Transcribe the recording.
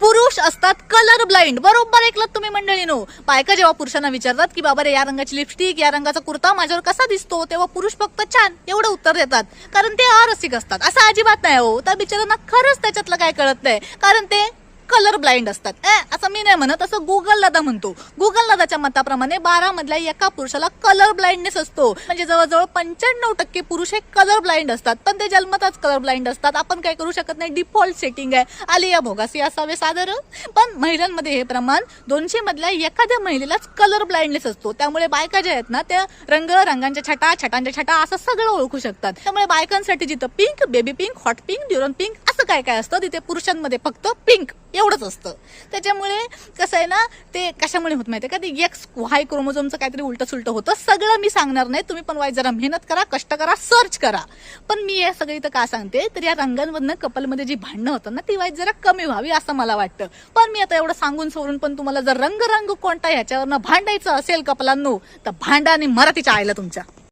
पुरुष असतात colour blind. बरोबर ऐकलं तुम्ही मंडळीनो. बायका जेव्हा पुरुषांना विचारतात की बाबा रे या रंगाची लिपस्टिक, या रंगाचा कुर्ता माझ्यावर कसा दिसतो, तेव्हा पुरुष फक्त छान एवढं उत्तर देतात. कारण ते अरसिक असतात. असं अजिबात नाही हो. त्या बिचारांना खरंच त्याच्यातलं काय कळत नाही. कारण ते कलर ब्लाइंड असतात. असं मी नाही म्हणत, असं गुगल दादा म्हणतो. गुगल दादाच्या मताप्रमाणे 12 मधल्या एका पुरुषाला कलर ब्लाइंडनेस असतो. म्हणजे जवळजवळ 95% पुरुष हे कलर ब्लाइंड असतात. पण ते जन्मताच कलर ब्लाइंड असतात. आपण काय करू शकत नाही. डिफॉल्ट सेटिंग आहे. आलिया भोगासी असावे साधारण. पण महिलांमध्ये हे प्रमाण 200 मधल्या एखाद्या महिलेलाच कलर ब्लाइंडनेस असतो. त्यामुळे बायका ज्या आहेत ना त्या रंगांच्या छटा, छटांच्या छटा असं सगळं ओळखू शकतात. त्यामुळे बायकांसाठी जिथं pink, baby pink, hot pink, ड्युरन पिंक असं काय काय असतं, तिथे पुरुषांमध्ये फक्त पिंक एवढंच असतं. त्याच्यामुळे कसं आहे ना, ते कशामुळे होत माहितीये का, ते एक्स वाय क्रोमोझोमचं काहीतरी उलट सुलट होतं. सगळं मी सांगणार नाही. तुम्ही पण जरा मेहनत करा, कष्ट करा, सर्च करा. पण मी हे सगळं इथं का सांगते, तर या रंगांमधनं कपलमध्ये जी भांडणं होतात ना ती वाईट जरा कमी व्हावी असं मला वाटतं. पण मी आता एवढं सांगून सोडून पण तुम्हाला जर रंग कोणता ह्याच्यावरनं भांडायचं असेल कपलांनो, तर भांडा आणि मराठीच्या आईला तुमच्या.